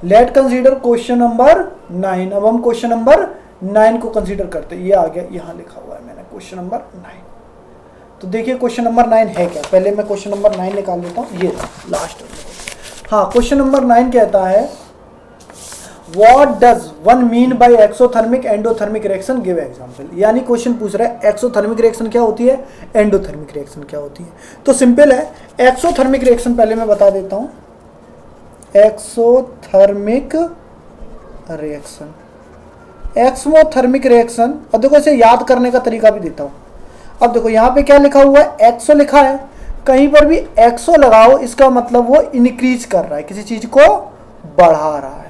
Late consider question number 9। अब हम question number 9 को कंसीडर करते हैं। ये आ गया, यहाँ लिखा हुआ है मैंने क्वेश्चन नंबर 9। तो देखिए क्वेश्चन नंबर 9 है क्या। पहले मैं क्वेश्चन नंबर 9 निकाल लेता हूँ, ये लास्ट। हाँ, क्वेश्चन नंबर 9 कहता है What does one mean by exothermic endothermic reaction? Give example। यानी क्वेश्चन पूछ रहा है एक्सोथर्मिक रिएक्शन क्या होती है, एंडोथर्मिक रिएक्शन क्या होती है। तो सिंपल है, एक्सोथर्मिक रिएक्शन पहले मैं बता देता हूं। Exothermic reaction, exothermic reaction. अब देखो इसे याद करने का तरीका भी देता हूं। अब देखो यहाँ पे क्या लिखा हुआ है, एक्सो लिखा है। कहीं पर भी एक्सो लगाओ, इसका मतलब वो इंक्रीज कर रहा है, किसी चीज को बढ़ा रहा है।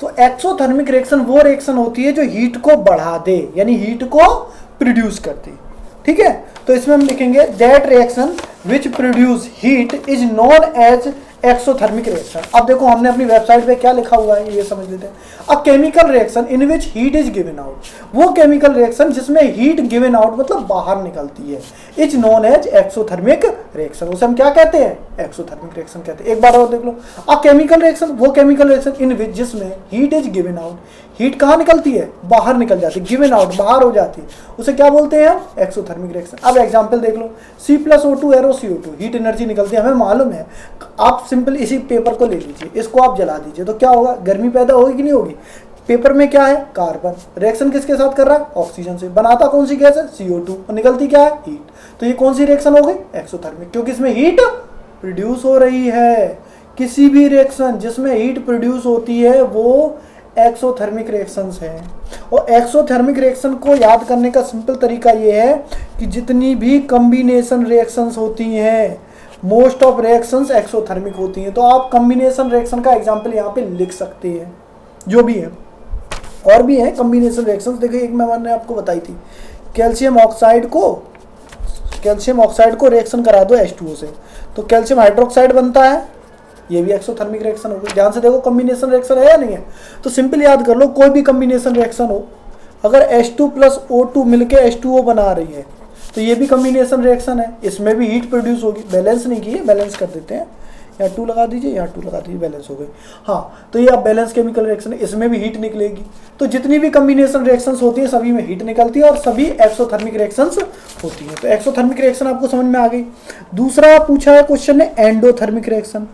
तो एक्सोथर्मिक रिएक्शन वो रिएक्शन होती है जो हीट को बढ़ा दे, यानी हीट को प्रोड्यूस करती है। ठीक है, तो इसमें हम लिखेंगे that reaction which produce heat is known as exothermic reaction. अब देखो हमने अपनी वेबसाइट पे क्या लिखा हुआ है, ये समझ लेते हैं। A chemical reaction in which heat is given out, वो केमिकल रिएक्शन जिसमें हीट गिवन आउट मतलब बाहर निकलती है, is known as exothermic reaction. उसे हम क्या कहते हैं, एक्सोथर्मिक रिएक्शन कहते हैं। एक बार और देख लो, अ केमिकल रिएक्शन, वो केमिकल रिएक्शन इन विच जिसमें heat is given out, heat कहाँ निकलती है, बाहर निकल जाती है, गिवन आउट बाहर हो जाती है, उसे क्या बोलते हैं हम, एक्सोथर्मिक रिएक्शन। अब एग्जांपल देख लो, C+O2 arrow CO2, heat energy निकलती है, हमें मालूम है। आप सिंपल इसी पेपर को ले लीजिए, इसको आप जला दीजिए, तो क्या होगा, गर्मी पैदा होगी कि नहीं होगी। पेपर में क्या है, कार्बन, रिएक्शन किसके साथ कर रहा है, ऑक्सीजन से। बनाता कौन सी गैस है, CO2, और निकलती क्या है, हीट। तो ये कौन सी रिएक्शन हो गई, एक्सोथर्मिक, क्योंकि इसमें हीट प्रोड्यूस हो रही है। किसी भी रिएक्शन जिसमें हीट प्रोड्यूस होती है वो एक्सोथर्मिक रिएक्शंस हैं। और एक्सोथर्मिक रिएक्शन को याद करने का सिंपल तरीका ये है कि जितनी भी कॉम्बिनेशन रिएक्शंस होती हैं, मोस्ट ऑफ रिएक्शंस एक्सोथर्मिक होती हैं। तो आप कॉम्बिनेशन रिएक्शन का एग्जांपल यहाँ पे लिख सकते हैं, जो भी है। और भी है कॉम्बिनेशन रिएक्शंस, देखिए एक मैंने आपको बताई थी, कैल्शियम ऑक्साइड को रिएक्शन करा दो H2O से, तो कैल्शियम हाइड्रोक्साइड बनता है, ये भी एक्सोथर्मिक रिएक्शन होगी। ध्यान से देखो कॉम्बिनेशन रिएक्शन है या नहीं है। तो सिंपल याद कर लो, कोई भी कॉम्बिनेशन रिएक्शन हो, अगर H2 + O2 मिलके H2O बना रही है तो ये भी कॉम्बिनेशन रिएक्शन है, इसमें भी हीट प्रोड्यूस होगी। बैलेंस नहीं की है, बैलेंस कर देते हैं, यहाँ 2 लगा दीजिए, यहाँ 2 लगा दीजिए, बैलेंस हो गई। हाँ, तो ये अब बैलेंस केमिकल रिएक्शन है, इसमें भी हीट निकलेगी। तो जितनी भी कॉम्बिनेशन रिएक्शंस होती है सभी में हीट निकलती है और सभी एक्सोथर्मिक रिएक्शंस होती है। तो एक्सोथर्मिक रिएक्शन आपको समझ में आ गई। दूसरा पूछा है क्वेश्चन ने एंडोथर्मिक रिएक्शन,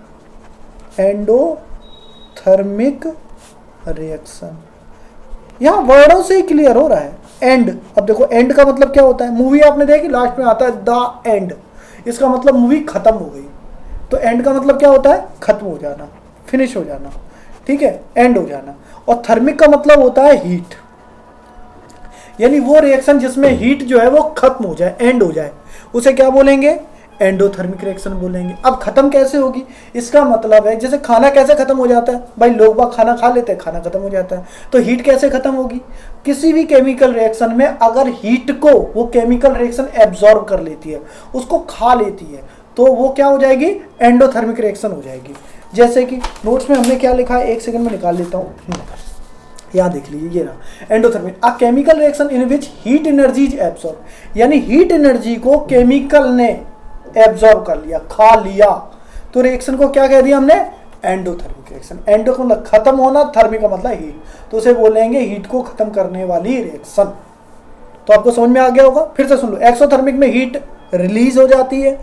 एंडोथर्मिक रिएक्शन, यहां वर्डों से ही क्लियर हो रहा है। एंड, अब देखो एंड का मतलब क्या होता है, मूवी आपने देखी, लास्ट में आता है द एंड, इसका मतलब मूवी खत्म हो गई। तो एंड का मतलब क्या होता है, खत्म हो जाना, फिनिश हो जाना, ठीक है, एंड हो जाना। और थर्मिक का मतलब होता है हीट, यानी वो रिएक्शन जिसमें हीट जो है वो खत्म हो जाए, एंड हो जाए, उसे क्या बोलेंगे, एंडोथर्मिक रिएक्शन बोलेंगे। अब खत्म कैसे होगी, इसका मतलब है जैसे खाना कैसे खत्म हो जाता है, भाई लोग बाग खाना खा लेते हैं, खाना खत्म हो जाता है, तो हीट कैसे खत्म होगी। किसी भी केमिकल रिएक्शन में अगर हीट को वो केमिकल रिएक्शन एब्जॉर्ब कर लेती है, उसको खा लेती है, तो वो क्या हो जाएगी, एंडोथर्मिक रिएक्शन हो जाएगी। जैसे कि नोट्स में हमने क्या लिखा है, एक सेकंड में निकाल लेता हूँ, यहाँ देख लीजिए, ये रहा endothermic, a chemical reaction in which heat energy is absorb, यानी हीट एनर्जी को केमिकल ने एब्जॉर्ब कर लिया, खा लिया, तो रिएक्शन को क्या कह दिया हमने, एंडोथर्मिक रिएक्शन। एंडो का मतलब खत्म होना, थर्मिक का मतलब हीट, तो उसे बोलेंगे हीट को खत्म करने वाली रिएक्शन। तो आपको समझ में आ गया होगा, फिर से सुन लो, एक्सोथर्मिक में हीट रिलीज हो जाती है,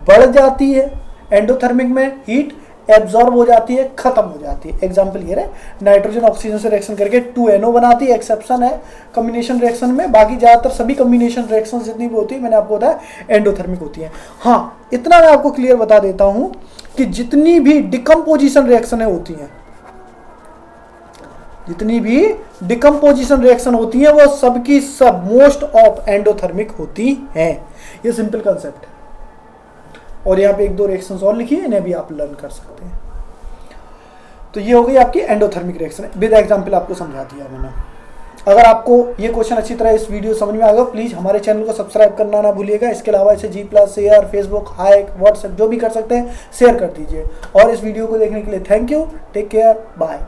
बढ़ जाती है, एंडोथर्मिक में हीट एब्जॉर्ब हो जाती है, खत्म हो जाती है। एग्जांपल ये रहे, नाइट्रोजन ऑक्सीजन से रिएक्शन करके 2NO बनाती है, एक्सेप्शन है कॉम्बिनेशन रिएक्शन में, बाकी ज्यादातर सभी कॉम्बिनेशन रिएक्शन जितनी भी होती है मैंने आपको बताया एंडोथर्मिक होती है। हाँ, इतना मैं आपको क्लियर बता देता हूं कि जितनी भी डिकम्पोजिशन रिएक्शन होती हैं, जितनी भी डिकम्पोजिशन रिएक्शन होती है वो सबकी सब मोस्ट ऑफ एंडोथर्मिक होती हैं। ये सिंपल कंसेप्ट है। और यहाँ पे 1-2 रिएक्शंस और लिखी है, इन्हें भी आप लर्न कर सकते हैं। तो ये हो गई आपकी एंडोथर्मिक रिएक्शन, विद एग्जांपल आपको समझा दिया मैंने। अगर आपको ये क्वेश्चन अच्छी तरह इस वीडियो समझ में आ गया, प्लीज़ हमारे चैनल को सब्सक्राइब करना ना भूलिएगा। इसके अलावा इसे G+ share, Facebook, hike, WhatsApp जो भी कर सकते हैं शेयर कर दीजिए। और इस वीडियो को देखने के लिए thank you, take care, bye.